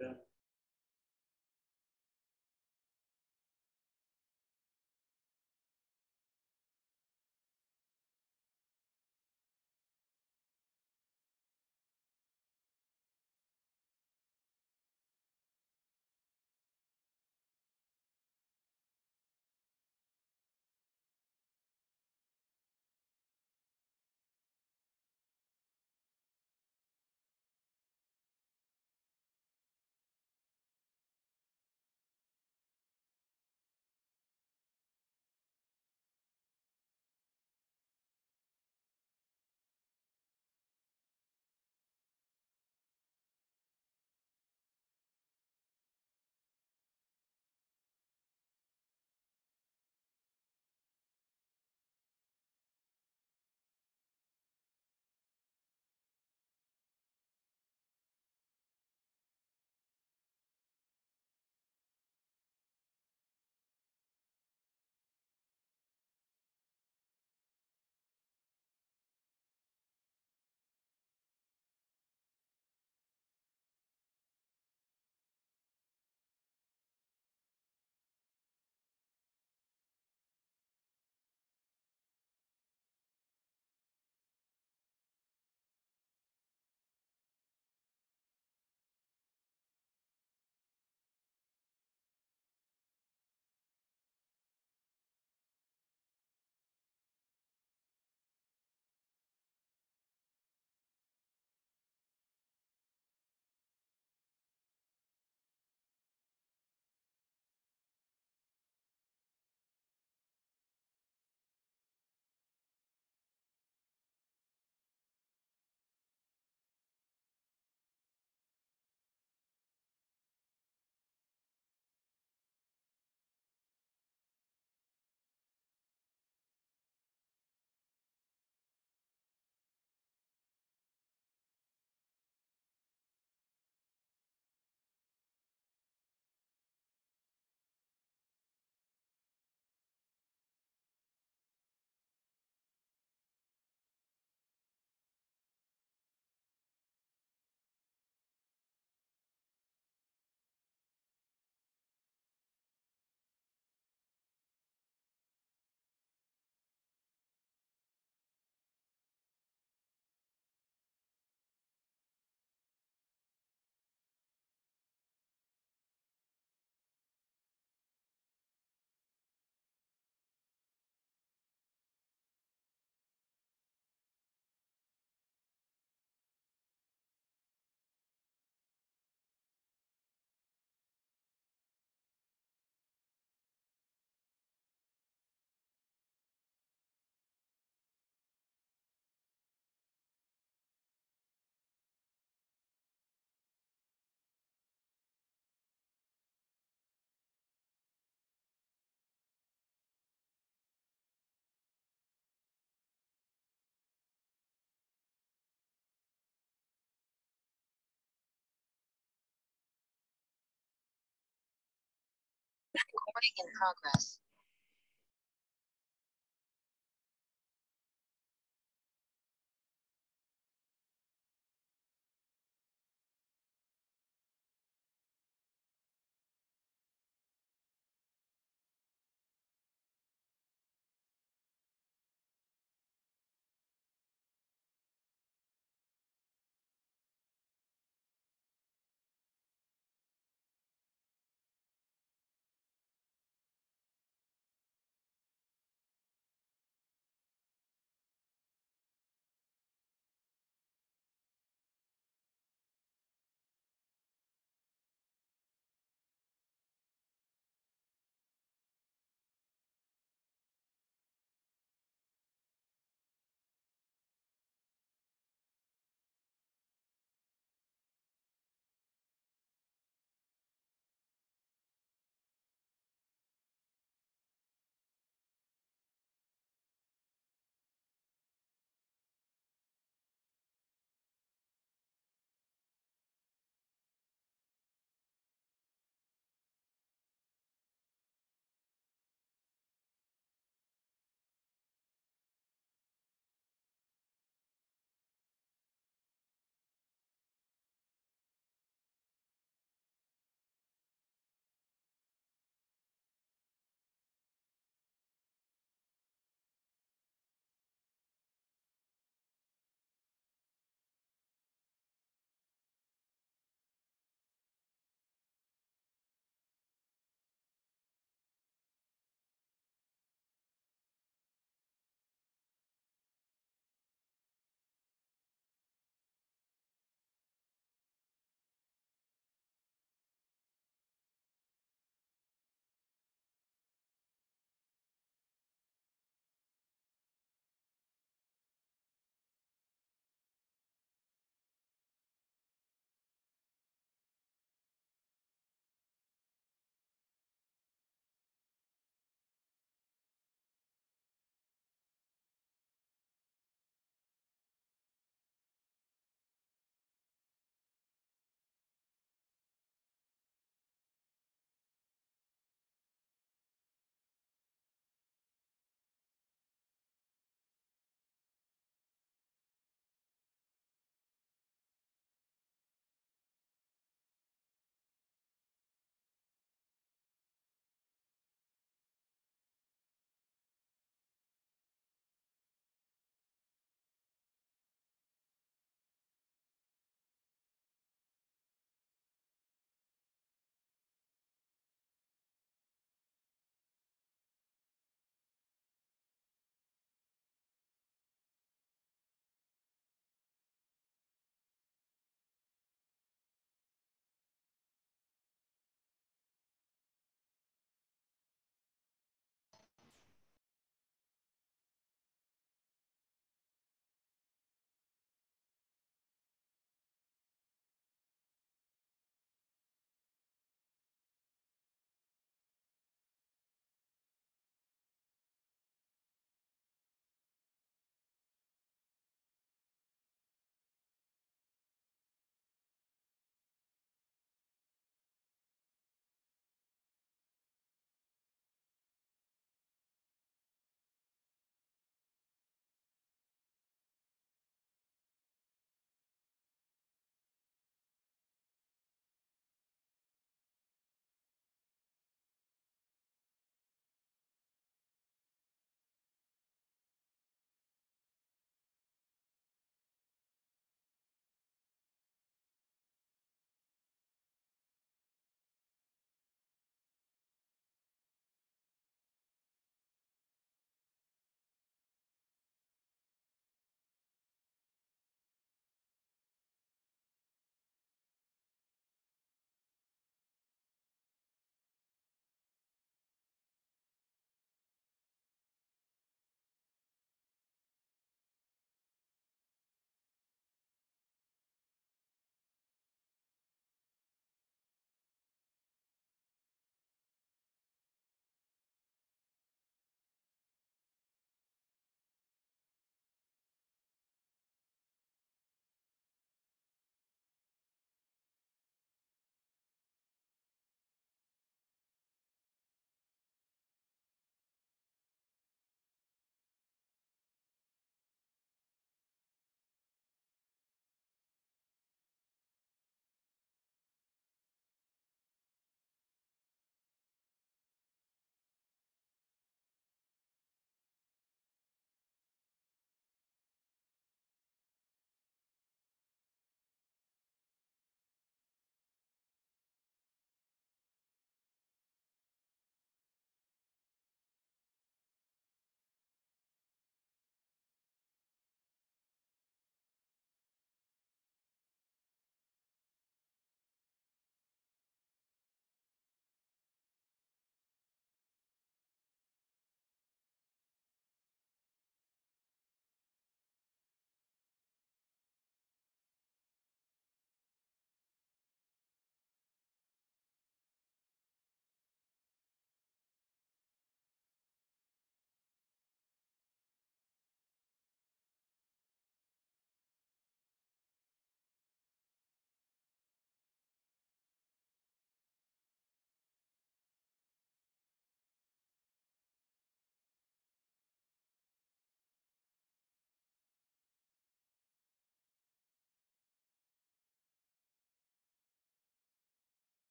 Recording in progress.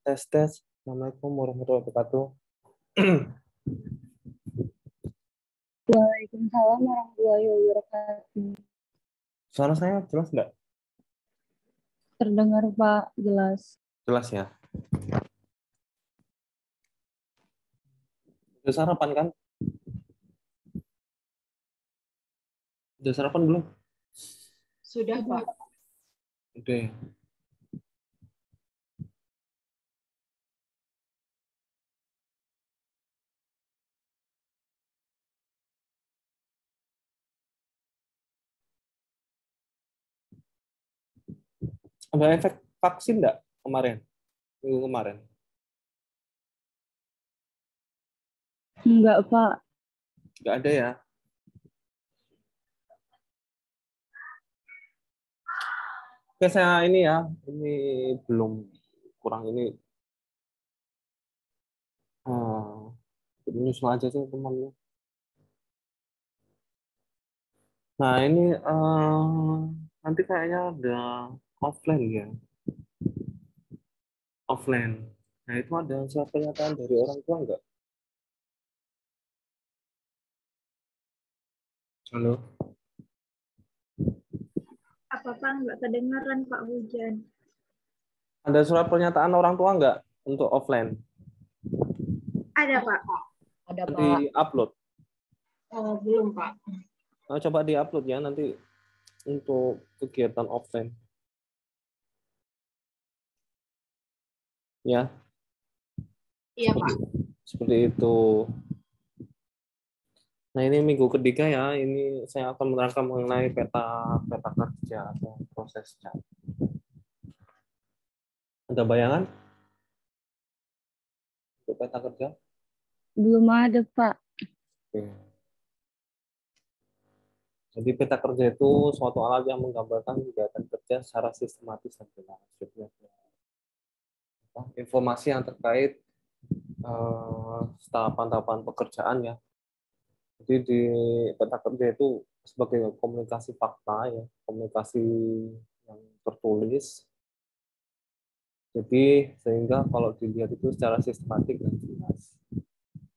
Tes tes. Assalamualaikum warahmatullahi wabarakatuh. Waalaikumsalam warahmatullahi wabarakatuh. Suara saya jelas nggak? Terdengar Pak, jelas. Jelas ya. Udah sarapan kan? Udah sarapan belum? Sudah, Pak. Udah. Ada efek vaksin nggak kemarin? Minggu kemarin? Enggak, Pak. Nggak ada ya? Oke, saya ini ya. Ini belum kurang ini. Nyusul aja sih temannya. Nah ini nanti kayaknya ada offline ya. Offline. Nah itu ada surat pernyataan dari orang tua nggak? Halo? Apa Pak nggak kedengaran Pak Hujan? Ada surat pernyataan orang tua nggak untuk offline? Ada Pak. Ada, Di upload. Oh, belum Pak. Nah, coba di upload ya nanti untuk kegiatan offline. Ya, Iya Pak. seperti itu. Nah ini minggu ketiga ya, ini saya akan menerangkan mengenai peta kerja atau prosesnya. Ada bayangan untuk peta kerja? Belum ada, Pak. Oke. Jadi peta kerja itu suatu alat yang menggambarkan kegiatan kerja secara sistematis dan jelas. Informasi yang terkait tahapan-tahapan pekerjaan ya. Jadi di peta kerja itu sebagai komunikasi fakta ya, komunikasi yang tertulis. Jadi sehingga kalau dilihat itu secara sistematik dan jelas.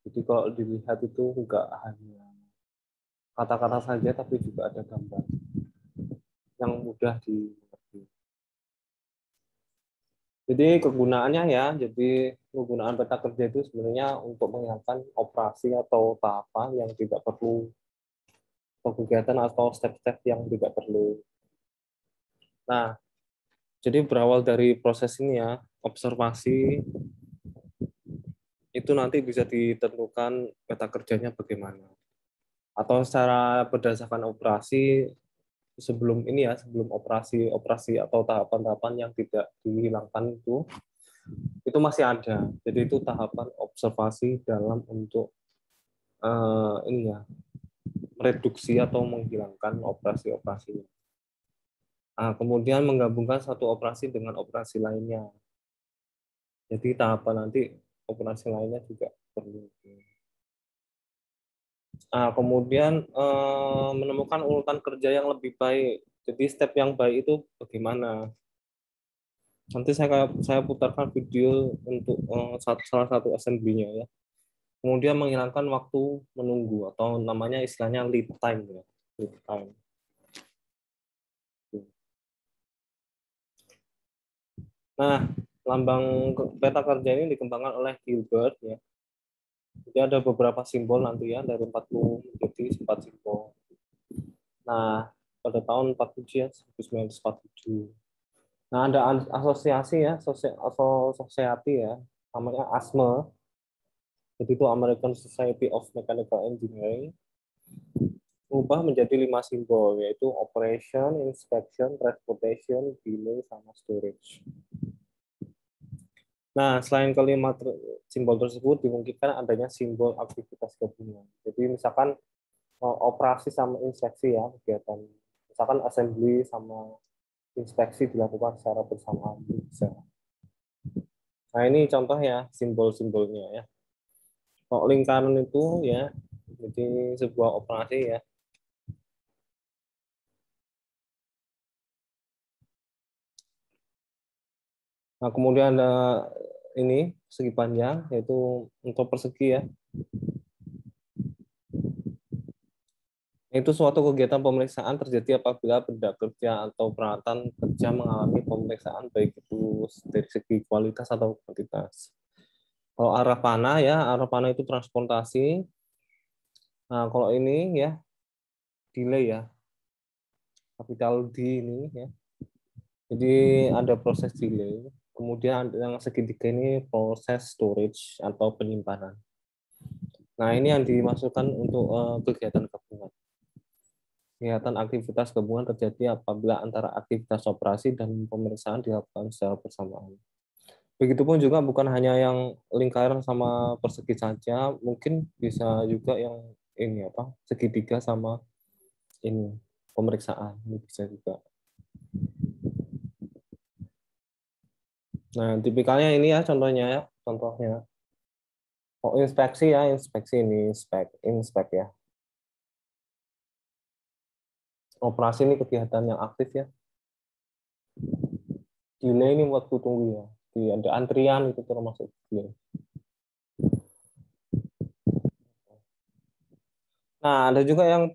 Jadi kalau dilihat itu enggak hanya kata-kata saja, tapi juga ada gambar yang mudah dimengerti. Jadi kegunaannya ya, jadi penggunaan peta kerja itu sebenarnya untuk menghilangkan operasi atau tahapan yang tidak perlu, atau kegiatan atau step-step yang tidak perlu. Nah, jadi berawal dari proses ini ya, observasi itu nanti bisa ditentukan peta kerjanya bagaimana. Atau secara berdasarkan operasi sebelum ini ya, sebelum operasi atau tahapan-tahapan yang tidak dihilangkan itu masih ada. Jadi itu tahapan observasi dalam untuk ini ya, reduksi atau menghilangkan operasi-operasi. Nah, kemudian menggabungkan satu operasi dengan operasi lainnya. Jadi tahapan nanti operasi lainnya juga perlu. Nah, kemudian menemukan urutan kerja yang lebih baik. Jadi step yang baik itu bagaimana? Nanti saya putarkan video untuk salah satu assembly-nya ya. Kemudian menghilangkan waktu menunggu atau namanya istilahnya lead time ya. Lead time. Nah, lambang peta kerja ini dikembangkan oleh Gilbert ya. Jadi ada beberapa simbol nanti ya, dari 40 menjadi 4 simbol. Nah, pada tahun 47 ya, 1947. Nah, ada asosiasi ya, asosiasi ya, namanya ASME. Jadi itu American Society of Mechanical Engineering. Ubah menjadi 5 simbol, yaitu operation, inspection, transportation, delay, sama storage. Nah, selain kelima simbol tersebut, dimungkinkan adanya simbol aktivitas gabungan. Jadi misalkan operasi sama inspeksi ya, kegiatan. Misalkan assembly sama inspeksi dilakukan secara bersamaan. Bisa. Nah, ini contoh ya, simbol-simbolnya ya. Kalau lingkaran itu ya, jadi sebuah operasi ya. Nah, kemudian ada ini persegi panjang, yaitu untuk persegi ya. Itu suatu kegiatan pemeriksaan terjadi apabila benda kerja atau peralatan kerja mengalami pemeriksaan baik itu dari segi kualitas atau kuantitas. Kalau arah panah ya, arah panah itu transportasi. Nah, kalau ini ya delay ya, kapital D ini ya. Jadi ada proses delay. Kemudian yang segitiga ini proses storage atau penyimpanan. Nah, ini yang dimasukkan untuk kegiatan gabungan. Kegiatan aktivitas gabungan terjadi apabila antara aktivitas operasi dan pemeriksaan dilakukan secara bersamaan. Begitupun juga bukan hanya yang lingkaran sama persegi saja, mungkin bisa juga yang ini apa segitiga sama ini pemeriksaan ini bisa juga. Nah, tipikalnya ini ya contohnya ya, contohnya. Oh, inspeksi ya, inspeksi ini inspek ya. Operasi ini kegiatan yang aktif ya. Delay ini waktu tunggu ya. Ada antrian itu termasuk delay. Nah, ada juga yang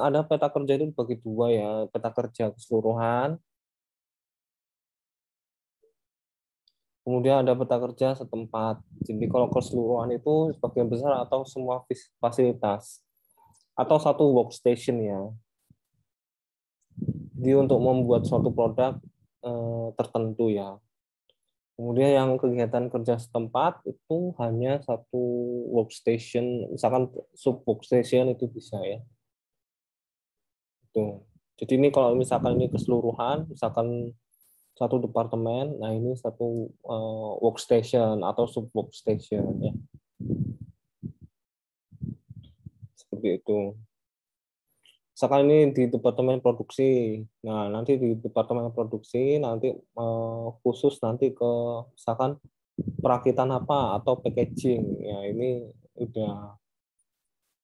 ada peta kerja itu dibagi dua ya, peta kerja keseluruhan. Kemudian ada peta kerja setempat. Jadi kalau keseluruhan itu sebagian besar atau semua fasilitas atau satu workstation ya. Jadi untuk membuat suatu produk tertentu ya. Kemudian yang kegiatan kerja setempat itu hanya satu workstation, misalkan sub workstation itu bisa ya. Itu. Jadi ini kalau misalkan ini keseluruhan, misalkan satu departemen, nah ini satu workstation atau sub workstation ya. Seperti itu. Misalkan ini di departemen produksi, nah nanti di departemen produksi nanti khusus nanti ke misalkan perakitan apa atau packaging, ya ini udah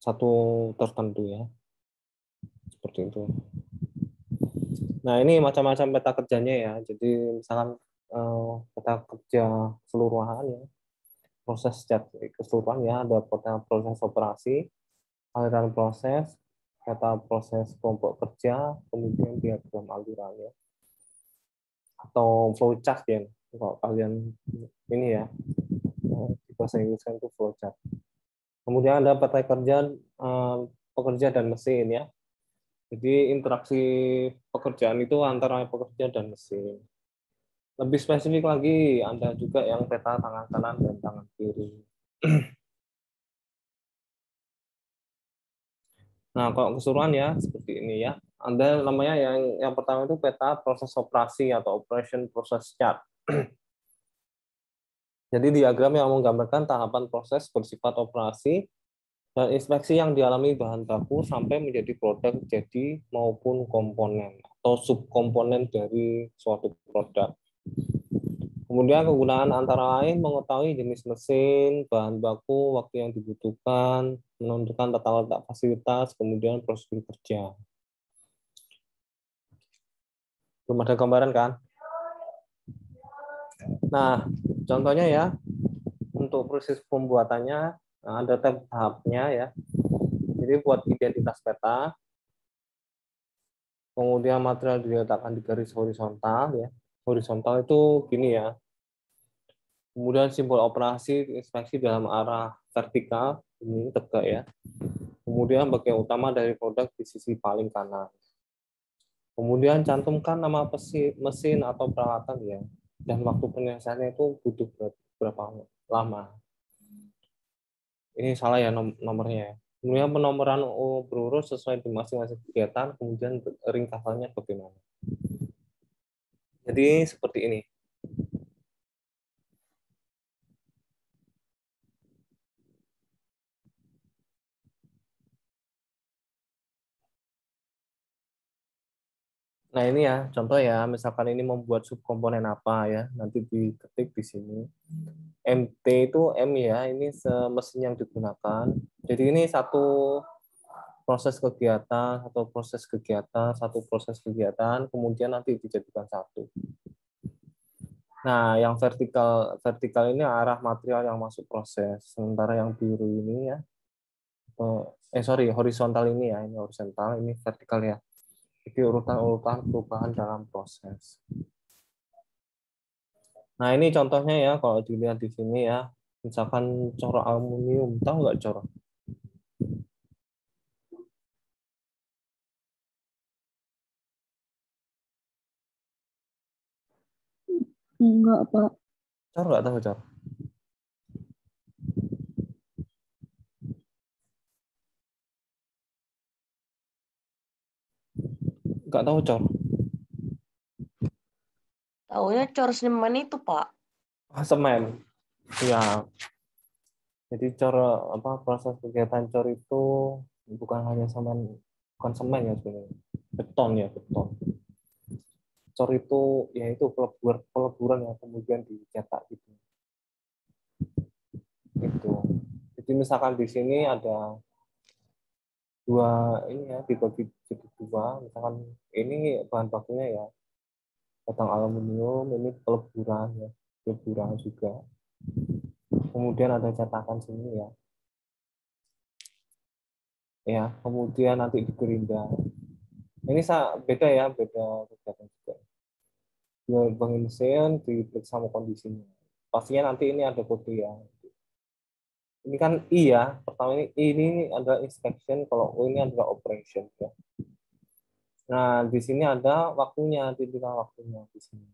satu tertentu ya, seperti itu. Nah ini macam-macam peta kerjanya ya, jadi misalkan peta kerja keseluruhan ya, proses keseluruhan ya, ada peta proses operasi, aliran proses, peta proses kelompok kerja, kemudian diagram aliran ya, atau flowchart ya, kalau kalian ini ya, di bahasa Inggris kan itu flowchart. Kemudian ada peta kerja pekerja dan mesin ya, jadi interaksi pekerjaan itu antara pekerja dan mesin. Lebih spesifik lagi, ada juga yang peta tangan kanan dan tangan kiri. Nah, kalau keseluruhan ya seperti ini ya. Ada namanya yang pertama itu peta proses operasi atau operation process chart. Jadi diagram yang menggambarkan tahapan proses bersifat operasi dan inspeksi yang dialami bahan baku sampai menjadi produk jadi maupun komponen atau subkomponen dari suatu produk. Kemudian kegunaan antara lain mengetahui jenis mesin, bahan baku, waktu yang dibutuhkan, menentukan tata letak fasilitas, kemudian prosedur kerja. Belum ada gambaran kan? Nah, contohnya ya, untuk proses pembuatannya ada tahapnya ya. Jadi buat identitas peta, kemudian material diletakkan di garis horizontal ya. Horizontal itu gini ya. Kemudian simbol operasi inspeksi dalam arah vertikal, ini tegak ya. Kemudian bagian utama dari produk di sisi paling kanan. Kemudian cantumkan nama mesin atau peralatan ya. Dan waktu penyelesaiannya itu butuh berapa lama. Ini salah ya nomornya ya. Kemudian penomoran berurut sesuai di masing-masing kegiatan, kemudian ringkasannya bagaimana. Jadi seperti ini. Nah ini ya, contoh ya, misalkan ini membuat subkomponen apa ya, nanti diketik di sini. MT itu M ya, ini mesin yang digunakan. Jadi ini satu proses kegiatan, kemudian nanti dijadikan satu. Nah, yang vertikal vertikal ini arah material yang masuk proses. Sementara yang biru ini ya, sorry, horizontal ini ya, ini horizontal, ini vertikal ya. Jadi urutan-urutan perubahan dalam proses. Nah, ini contohnya ya, kalau dilihat di sini ya, misalkan corok aluminium, tahu nggak corok? Enggak, Pak. Cor nggak tahu cor? Nggak tahu cor? Taunya cor semen itu, Pak. Semen. Ya, jadi cor apa proses kegiatan cor itu bukan hanya semen, bukan semen ya sebenarnya, beton ya beton. Cor itu ya itu peleburan yang kemudian dicetak gitu. Itu. Jadi misalkan di sini ada dua ini ya dibagi jadi dua, misalkan ini bahan bakunya ya batang aluminium, ini peleburan ya, peleburan juga. Kemudian ada cetakan sini ya. Ya, kemudian nanti digerinda. Ini beda ya, beda kegiatan juga. Penginisian diperiksa sama kondisinya. Pastinya nanti ini ada kode ya. Ini kan I ya, pertama ini adalah inspection, kalau O ini adalah operation ya. Nah, di sini ada waktunya, titik waktunya di sini.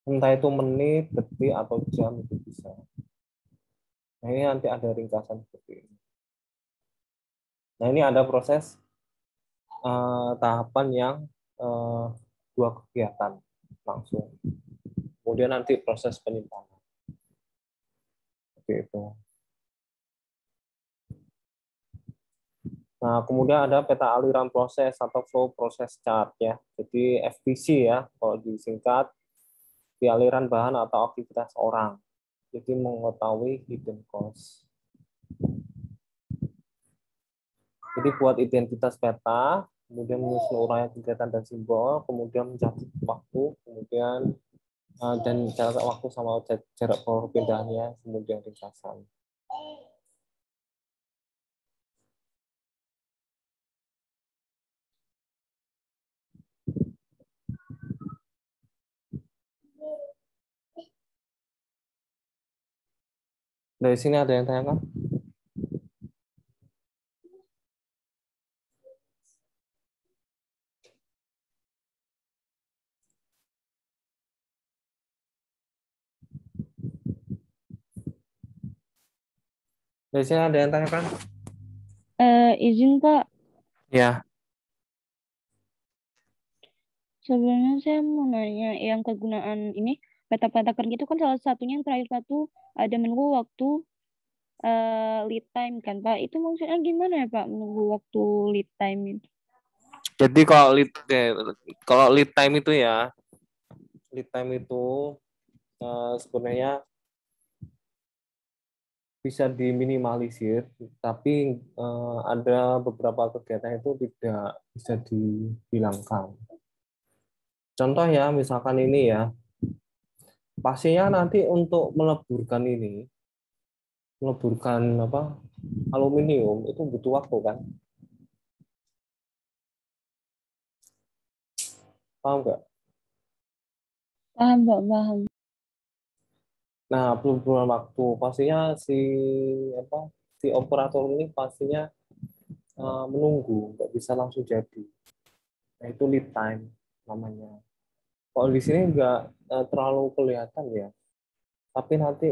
Entah itu menit, detik atau jam itu bisa. Nah, ini nanti ada ringkasan seperti ini. Nah, ini ada proses tahapan yang dua kegiatan langsung. Kemudian nanti proses penyimpanan. Seperti itu. Nah, kemudian ada peta aliran proses atau flow process chart ya. Jadi FPC ya, kalau disingkat di aliran bahan atau aktivitas orang. Jadi mengetahui hidden cost. Jadi buat identitas peta, kemudian menyusun uraian kegiatan dan simbol, kemudian mencatat waktu, kemudian dan jarak waktu sama jarak perpindahannya, kemudian ringkasan. Dari sini ada yang tanyakan? Dari sini ada yang tanyakan? Izin, Pak. Ya. Sebenarnya saya mau nanya yang kegunaan ini peta-peta kerja itu kan salah satunya yang terakhir satu ada menunggu waktu lead time kan, Pak. Itu maksudnya gimana ya, Pak, menunggu waktu lead time itu? Jadi kalau lead time itu ya, lead time itu sebenarnya bisa diminimalisir, tapi ada beberapa kegiatan itu tidak bisa dihilangkan. Contoh ya, misalkan ini ya, pastinya nanti untuk meleburkan apa aluminium itu butuh waktu kan, paham nggak? Paham, Pak, paham. Nah, peleburan waktu pastinya si operator ini pastinya menunggu, nggak bisa langsung jadi. Nah, itu lead time namanya. Kalau di sini nggak terlalu kelihatan ya, tapi nanti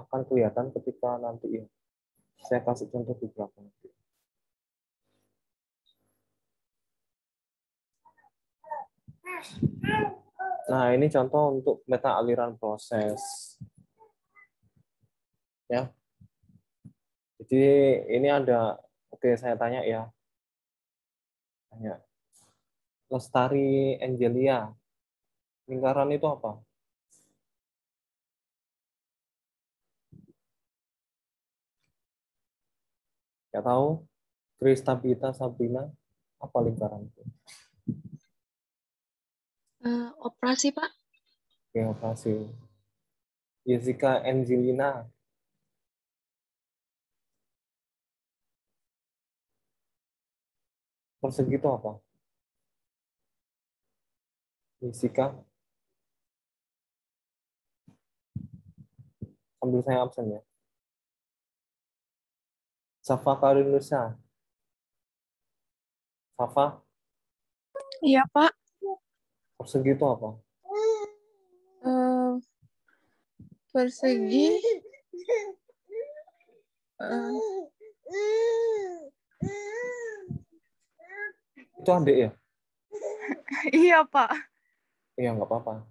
akan kelihatan ketika nanti ya. Saya kasih contoh beberapa nanti. Nah, ini contoh untuk meta aliran proses. Ya. Jadi ini ada, oke saya tanya ya. Tanya. Lestari Angelia. Lingkaran itu apa? Ya tahu? Kristabita Sabrina, apa lingkaran itu? Operasi, Pak. Oke, operasi. Jessica Angelina. Persegi itu apa? Jessica. Sambil saya absen ya. Safa Karinusa. Safa, Iya, Pak. persegi itu apa? Eh, persegi. eh, Itu adik ya? iya, Pak. Iya, nggak apa-apa.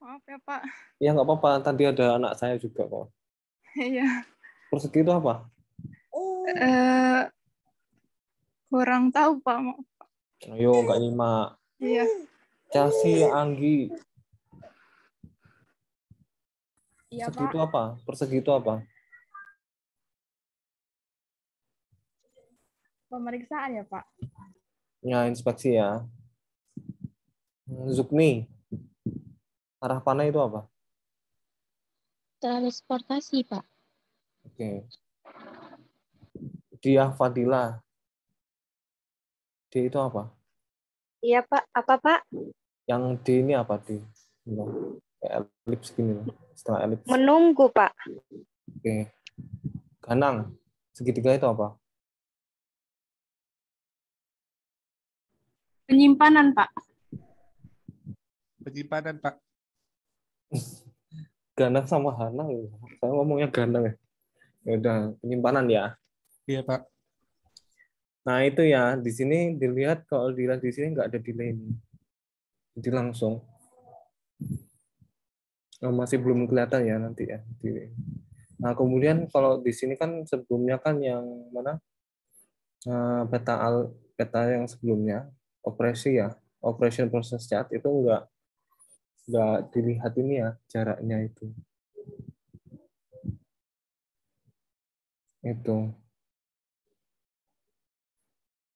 Maaf ya, Pak. Iya, nggak apa-apa. Tadi ada anak saya juga kok. Iya. Persegi itu apa? Eh, kurang tahu, Pak. Ayo, nggak nyimak. Iya. Chelsea Anggi. Iya, Persegi Pak. itu apa? Persegi itu apa? Pemeriksaan ya, Pak. Ya, inspeksi ya. Zukni. Arah panah itu apa? Transportasi, Pak. Oke. Diah Fadila. D itu apa? Iya, Pak. Apa, Pak? Yang D ini apa D? Kayak elips gini loh. Setelah elips. Menunggu, Pak. Oke. Ganang. Segitiga itu apa? Penyimpanan, Pak. Penyimpanan, Pak. Ganang sama Hana. Saya ngomongnya ganang ya. Ya udah, penyimpanan ya. Iya, Pak. Nah, itu ya. Di sini dilihat, kalau dilihat di sini nggak ada delay ini. Jadi langsung. Oh, masih belum kelihatan ya nanti ya. Nah, kemudian kalau di sini kan sebelumnya kan yang mana? Peta yang sebelumnya operasi ya, operation process chart itu nggak dilihat ini ya jaraknya itu.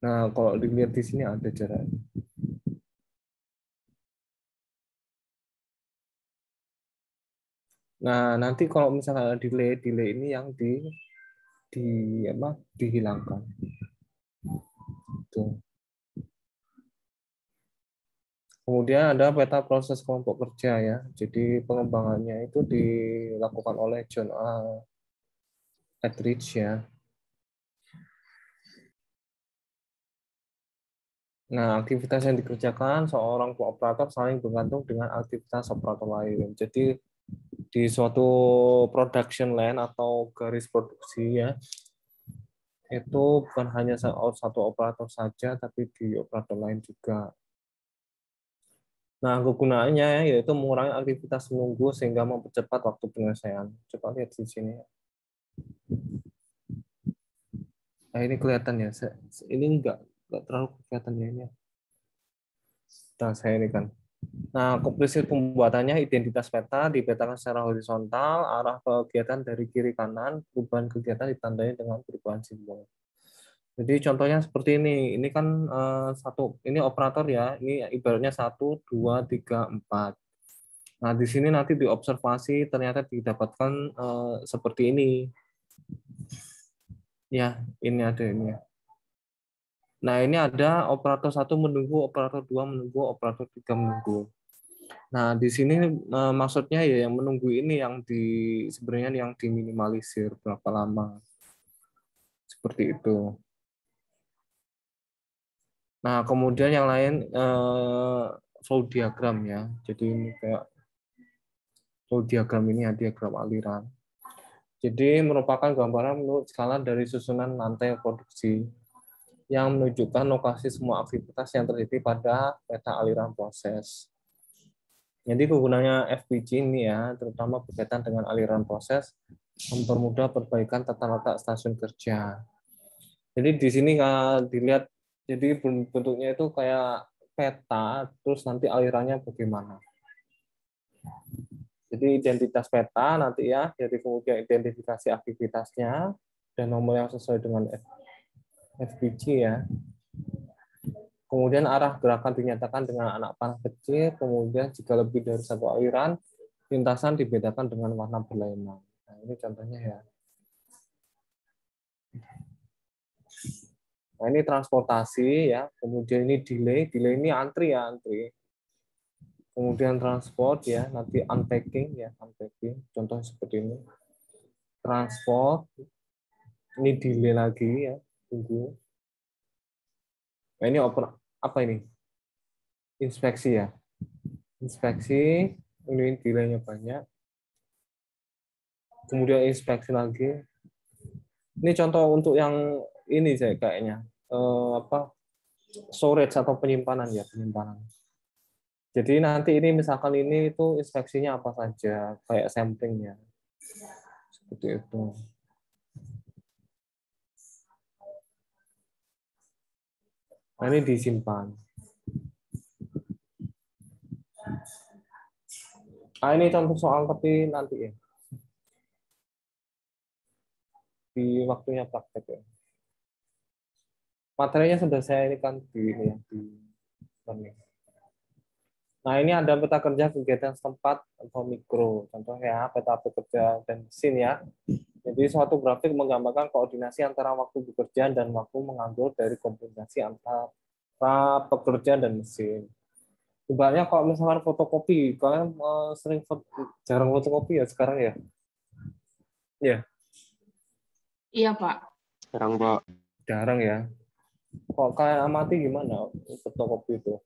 Nah, kalau dilihat di sini ada jaraknya. Nah, nanti kalau misalnya delay ini yang dihilangkan. Itu. Kemudian ada peta proses kelompok kerja ya. Jadi pengembangannya itu dilakukan oleh John A. Etheridge ya. Nah, aktivitas yang dikerjakan seorang kooperator saling bergantung dengan aktivitas operator lain. Jadi di suatu production line atau garis produksi ya, itu bukan hanya satu operator saja, tapi di operator lain juga. Nah, kegunaannya yaitu mengurangi aktivitas menunggu sehingga mempercepat waktu penyelesaian. Coba lihat di sini. Nah, ini kelihatan ya. Ini enggak terlalu kelihatan ya ini. Nah, saya ini kan. Nah, prinsip pembuatannya identitas peta dipetakan secara horizontal, arah kegiatan dari kiri kanan, perubahan kegiatan ditandai dengan perubahan simbol. Jadi contohnya seperti ini. Ini kan ini operator ya. Ini ibaratnya 1, 2, 3, 4. Nah, di sini nanti diobservasi ternyata didapatkan seperti ini. Ya, ini ada ini. Nah, ini ada operator 1 menunggu, operator 2 menunggu, operator 3 menunggu. Nah, di sini maksudnya ya yang menunggu ini yang sebenarnya yang diminimalisir berapa lama. Seperti itu. Nah, kemudian yang lain flow diagram ya. Jadi ini kayak flow diagram ini ya, diagram aliran. Jadi merupakan gambaran menurut skala dari susunan lantai produksi yang menunjukkan lokasi semua aktivitas yang terjadi pada peta aliran proses. Jadi kegunaannya FPG ini ya, terutama berkaitan dengan aliran proses, mempermudah perbaikan tata letak stasiun kerja. Jadi di sini kalau dilihat, jadi bentuknya itu kayak peta, terus nanti alirannya bagaimana. Jadi identitas peta nanti ya, jadi kemudian identifikasi aktivitasnya, dan nomor yang sesuai dengan FPG ya. Kemudian arah gerakan dinyatakan dengan anak panah kecil, kemudian jika lebih dari satu aliran, Lintasan dibedakan dengan warna berlainan. Nah, ini contohnya ya. Nah, ini transportasi ya. Kemudian ini delay. Delay ini antri ya, antri. Kemudian transport ya, nanti unpacking ya, unpacking. Contoh seperti ini. Transport. Ini delay lagi ya, tunggu. Nah, ini apa ini? Inspeksi ya. Inspeksi, ini delaynya banyak. Kemudian inspeksi lagi. Ini contoh untuk yang ini saya kayaknya storage atau penyimpanan ya, penyimpanan. Jadi nanti ini misalkan ini itu inspeksinya apa saja, kayak samplingnya. Seperti itu. Nah, ini disimpan. Nah, ini contoh soal tapi nanti ya. Di waktunya praktek ya. Materinya sudah saya ini kan di ini. Nah, ini ada peta kerja kegiatan setempat atau mikro. Contohnya peta pekerja dan mesin ya. Jadi suatu grafik menggambarkan koordinasi antara waktu bekerja dan waktu menganggur dari kombinasi antara pekerja dan mesin. Ibaratnya kalau misalkan fotokopi, kalian jarang fotokopi ya sekarang ya? Iya. Iya, Pak. Sekarang, Pak. Jarang ya. Kok kalian amati gimana fotokopi itu?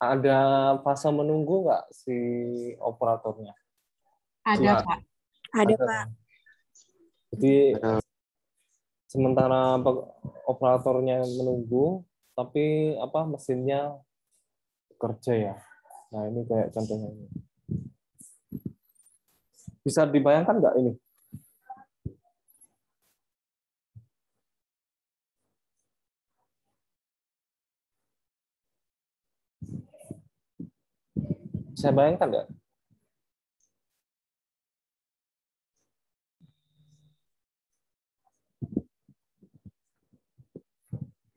Ada fase menunggu nggak si operatornya? Ada, Iya. Pak. Ada, Pak. Jadi sementara operatornya menunggu, tapi mesinnya kerja ya. Nah, ini kayak contohnya ini. Bisa dibayangkan nggak ini? Saya bayangkan nggak?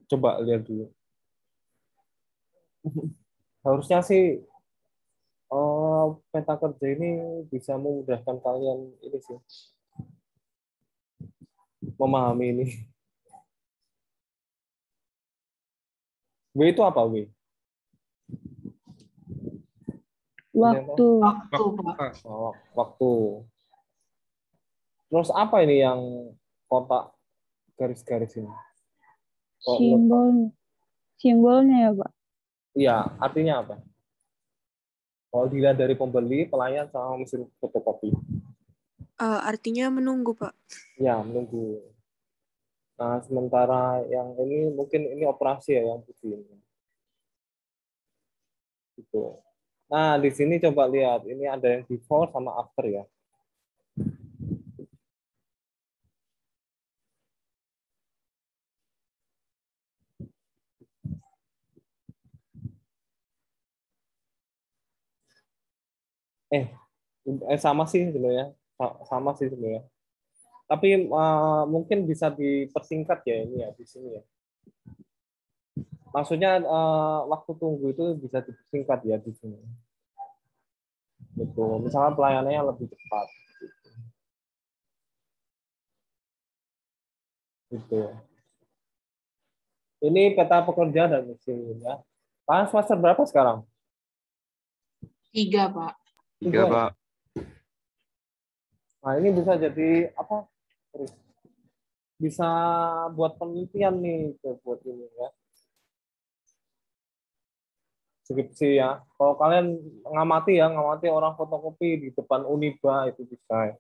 Coba lihat dulu. Harusnya sih peta kerja ini bisa memudahkan kalian ini sih. Memahami ini. W itu apa, W? Waktu. Waktu. Terus apa ini yang kotak garis-garis ini? Simbolnya ya, Pak. Iya, artinya apa? Kalau dilihat dari pembeli, pelayan, sama mesin fotokopi. Artinya menunggu, Pak. Ya, menunggu. Nah, sementara yang ini mungkin ini operasi ya yang putih ini. Gitu. Nah, di sini coba lihat, ini ada yang before sama after ya. Sama sih sebenarnya, sama sih sebenarnya. Tapi mungkin bisa dipersingkat ya ini ya di sini ya. Maksudnya waktu tunggu itu bisa dipersingkat ya di sini. Gitu. Misalnya pelayanannya lebih cepat. Gitu. Ini peta pekerja dan mesin ya. Kalian semester berapa sekarang? 3, Pak. 3, Pak. Nah, ini bisa jadi apa? Bisa buat penelitian nih buat ini ya. Skripsi ya. Kalau kalian ngamati orang fotokopi di depan Uniba itu bisa. Ya.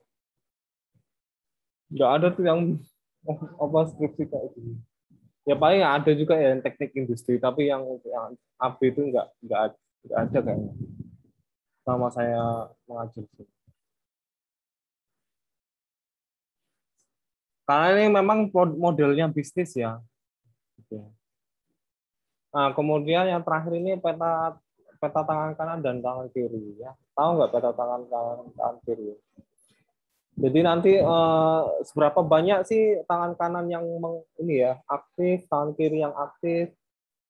Nggak ada tuh yang skripsi kayak gini. Ya paling ada juga ya yang teknik industri, tapi yang AB itu nggak ada kayaknya. Sama saya mengajar sih. Karena ini memang modelnya bisnis ya. Nah, kemudian yang terakhir ini peta tangan kanan dan tangan kiri ya. Tahu nggak peta tangan kanan tangan kiri? Jadi nanti seberapa banyak sih tangan kanan yang ini ya aktif, tangan kiri yang aktif,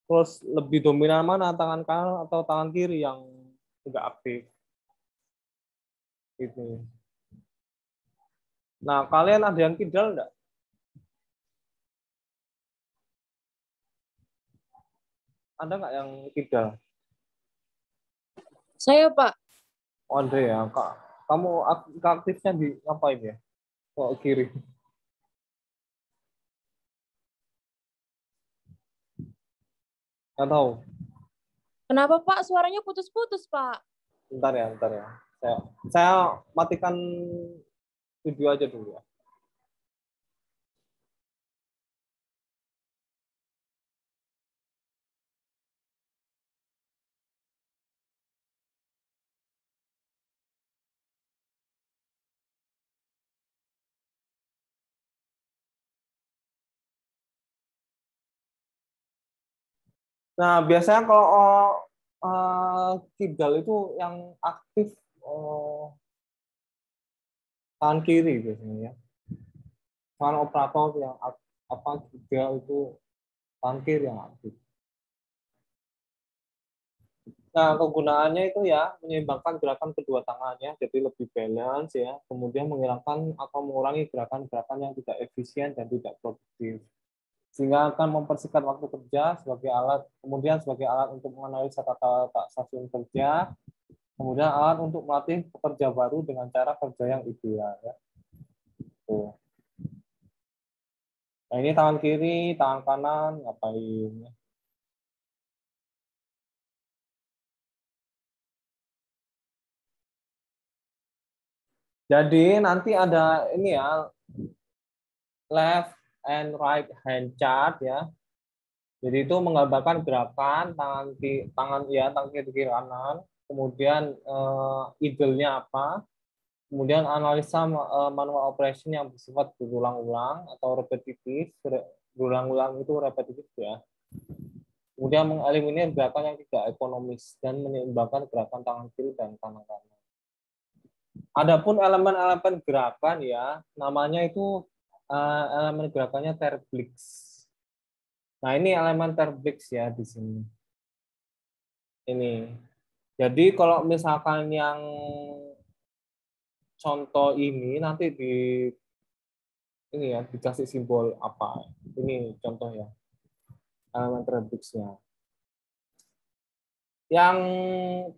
terus lebih dominan mana tangan kanan atau tangan kiri yang tidak aktif? Itu. Nah, kalian ada yang kidal enggak? Ada nggak yang kidal? Saya, Pak. Oh, ada ya, Kak. Kamu aktifnya di ngapain ya? Kok kiri? Nggak tahu. Kenapa, Pak? Suaranya putus-putus, Pak. Bentar ya, bentar ya. Saya matikan video aja dulu ya. Nah, biasanya kalau kidal itu yang aktif tangan kiri biasanya ya. Tangan operator yang apa kidal itu tangan kiri yang aktif. Nah, kegunaannya itu ya menyeimbangkan gerakan kedua tangannya jadi lebih balance ya. Kemudian menghilangkan atau mengurangi gerakan-gerakan yang tidak efisien dan tidak produktif. Sehingga akan mempersingkat waktu kerja sebagai alat, kemudian sebagai alat untuk menganalisa tata letak stasiun kerja, kemudian alat untuk melatih pekerja baru dengan cara kerja yang ideal. Ya. Tuh. Nah ini tangan kiri, tangan kanan, ngapain? Jadi nanti ada ini ya, left and right hand chart ya. Jadi itu menggambarkan gerakan tangan kiri kiri kanan, kemudian idealnya apa, kemudian analisa manual operation yang bersifat berulang-ulang atau repetitif, berulang-ulang itu repetitif ya. Kemudian mengeliminir gerakan yang tidak ekonomis dan menyeimbangkan gerakan tangan kiri dan tangan kanan. Adapun elemen-elemen gerakan ya, namanya itu elemen gerakannya terblix. Nah, ini elemen terblix ya di sini. Ini. Jadi kalau misalkan yang contoh ini nanti ini ya dikasih simbol apa? Ini contoh ya. Elemen terblixnya. Yang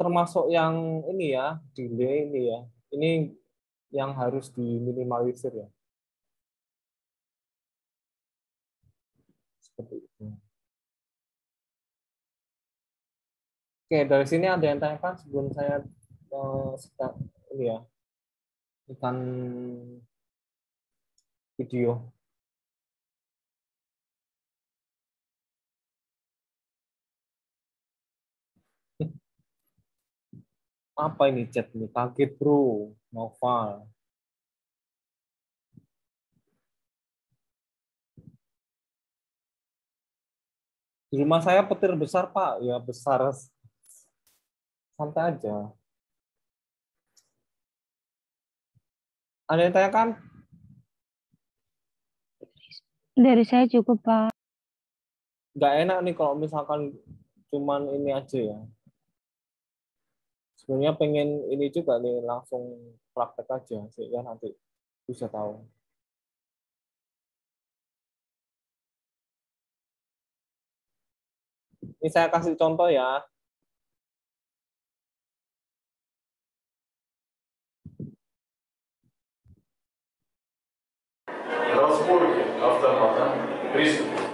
termasuk yang ini ya, delay ini ya. Ini yang harus diminimalisir ya. Seperti itu. Oke, dari sini ada yang tanyakan sebelum saya ini ya, ikan video. Apa ini chat ini? Kaget bro, Noval. Di rumah saya petir besar Pak, ya besar. Santai aja. Ada yang tanyakan? Dari saya cukup, Pak. Nggak enak nih kalau misalkan cuman ini aja ya. Sebenarnya pengen ini juga nih langsung praktek aja sehingga nanti bisa tahu. Ini saya kasih contoh ya. Разборки автомата. Приступ.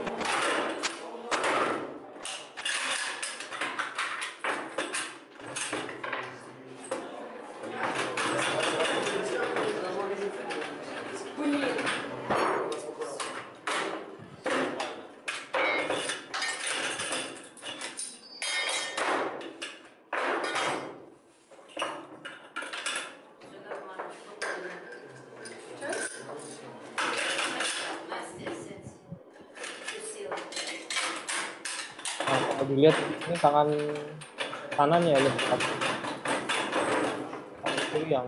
Nah, kalau dilihat ini tangan kanannya ya lebih aktif. Tangan kiri yang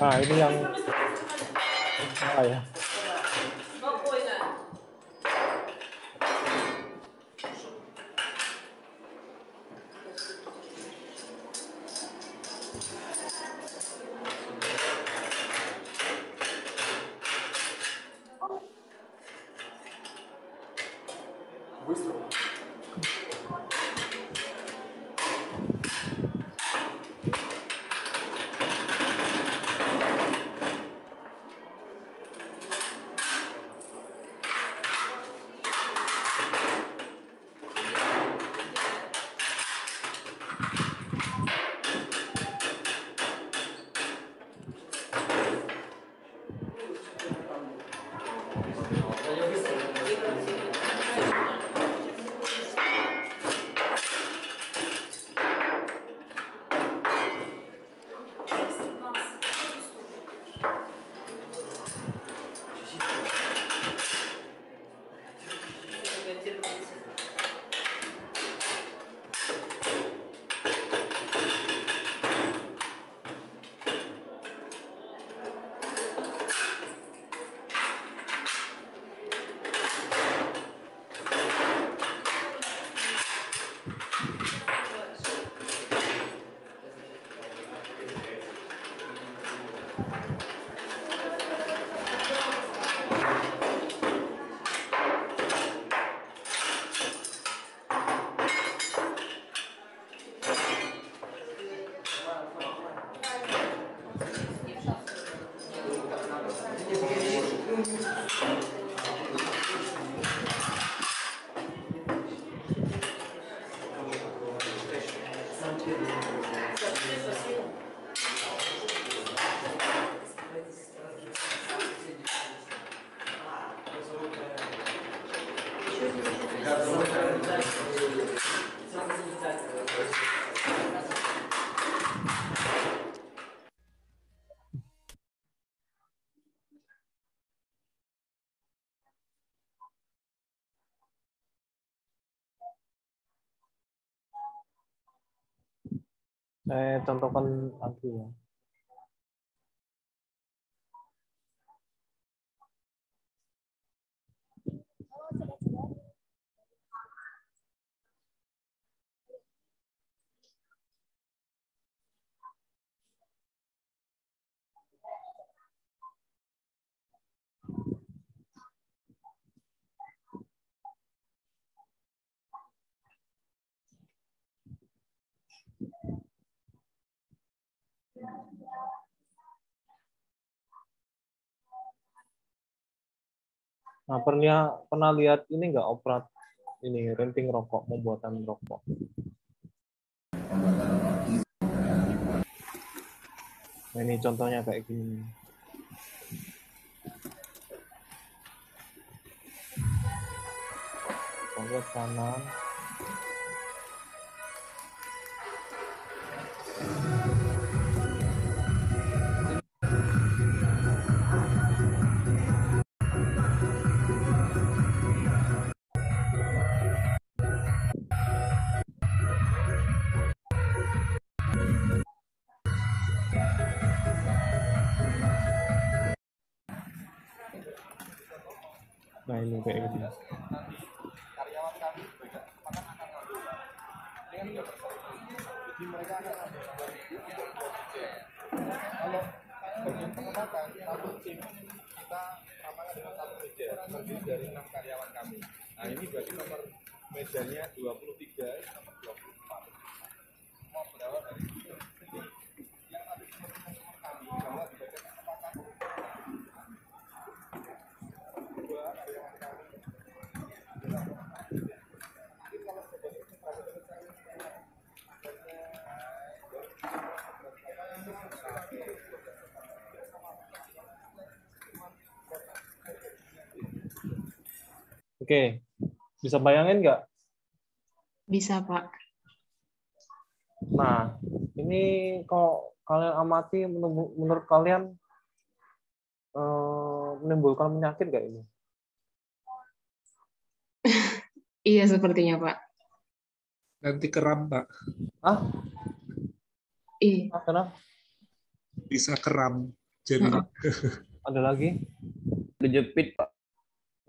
Nah, ini yang salah ya. Saya contohkan lagi ya. Nah, pernah lihat ini nggak ini renting rokok, pembuatan rokok? Nah, ini contohnya kayak gini. Pojok kanan. Nah, ini kayak gini. Dari 6 karyawan kami. Nah, ini berarti nomor mejanya 23, nomor 24. Mau berawal dari yang ada di teman-teman kami bahwa dibaca kesempatan dua karyawan kami. Jadi kalau Oke, bisa bayangin nggak? Bisa, Pak. Nah, ini kalau kalian amati, menurut kalian menimbulkan penyakit nggak ini? Iya, sepertinya, Pak. Nanti kram, Pak. Ah? Iya. Kenapa? Bisa kram. jadinya. Ada lagi? Kejepit, Pak.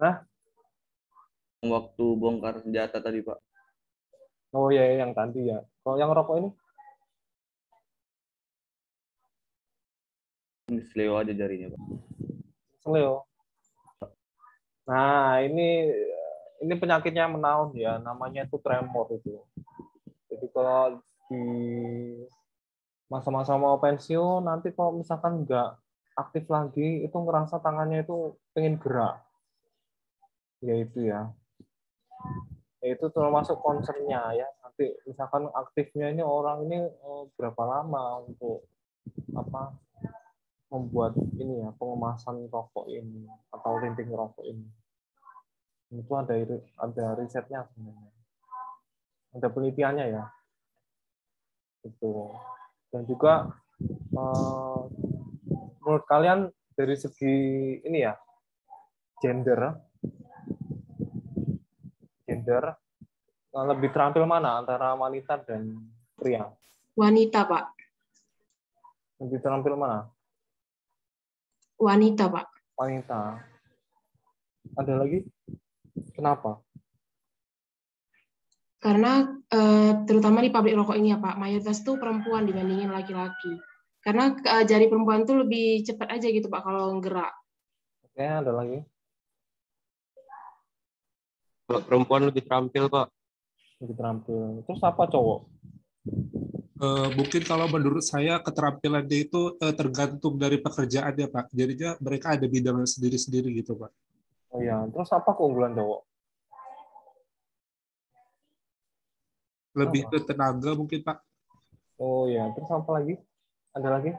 Hah? Waktu bongkar senjata tadi, Pak. Oh ya, yang tadi ya. Kalau yang rokok ini? Seleo aja jarinya, Pak. Seleo. Nah, ini penyakitnya menaun ya, namanya itu tremor itu. Jadi kalau di masa-masa mau pensiun, nanti kalau misalkan nggak aktif lagi, itu ngerasa tangannya itu pengen gerak. Ya itu ya. Itu termasuk concern-nya ya. Nanti misalkan aktifnya ini orang ini berapa lama untuk membuat ini ya, pengemasan rokok ini atau linting rokok ini. Itu ada risetnya sebenarnya. Ada penelitiannya ya. Itu. Dan juga menurut kalian dari segi ini ya, gender lebih terampil mana antara wanita dan pria? Wanita, Pak. Lebih terampil mana? Wanita, Pak. Wanita. Ada lagi? Kenapa? Karena terutama di pabrik rokok ini ya Pak, mayoritas tuh perempuan dibandingin laki-laki. Karena jari perempuan tuh lebih cepat aja gitu Pak kalau gerak. Oke, ada lagi? Kalau perempuan lebih terampil, Pak. Lebih terampil. Terus apa cowok? Mungkin kalau menurut saya keterampilannya itu tergantung dari pekerjaannya, Pak. Jadinya mereka ada bidangnya sendiri-sendiri gitu, Pak. Oh iya, terus apa keunggulan cowok? Lebih ke tenaga mungkin, Pak. Oh iya, terus apa lagi? Ada lagi?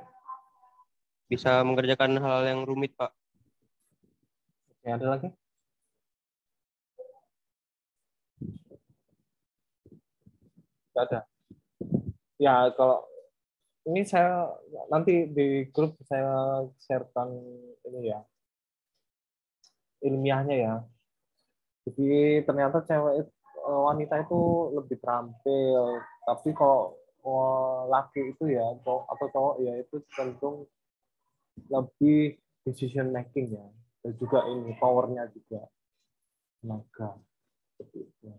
Bisa mengerjakan hal yang rumit, Pak. Oke, ada lagi? Nggak ada. Ya, kalau ini saya nanti di grup saya sharekan ini ya, ilmiahnya ya. Jadi ternyata wanita itu lebih terampil, tapi kalau laki itu ya atau cowok ya itu cenderung lebih decision making ya, dan juga ini powernya juga tenaga seperti itu.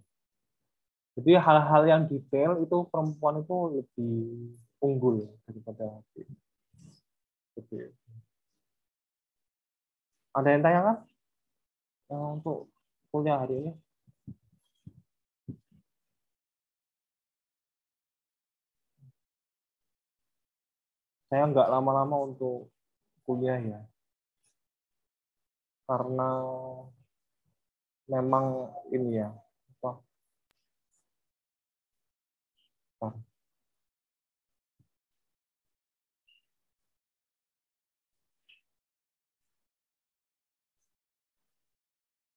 Jadi hal-hal yang detail itu perempuan itu lebih unggul daripada laki. Seperti itu. Ada yang tanyakan untuk kuliah hari ini? Saya nggak lama-lama untuk kuliah ya, karena memang ini ya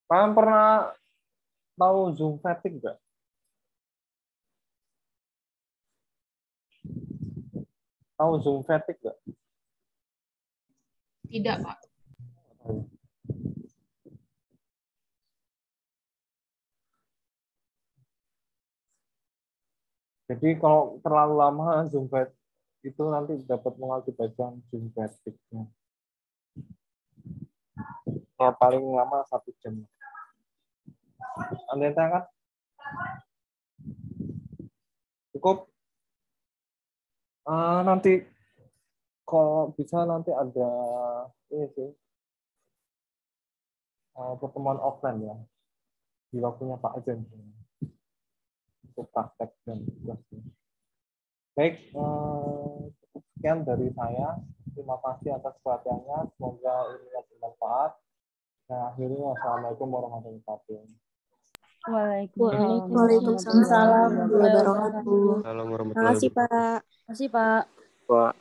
kalian pernah tahu Zoom fatigue nggak? Tahu Zoom fatigue nggak? Tidak, Pak. Jadi kalau terlalu lama Zoom fatigue itu nanti dapat mengakibatkan Zoom fatigue-nya. Ya, paling lama 1 jam. Anda tanyakan? Cukup? Nanti kalau bisa nanti ada ini sih pertemuan offline ya di waktunya Pak Ajen untuk praktek dan tugasnya. Baik, cukup sekian dari saya. Terima kasih atas perhatiannya. Semoga ini bermanfaat. Nah, akhirnya wassalamualaikum warahmatullahi wabarakatuh. Waalaikumsalam warahmatullahi wabarakatuh. Assalamualaikum Terima kasih, Pak. Terima kasih, Pak. Pak.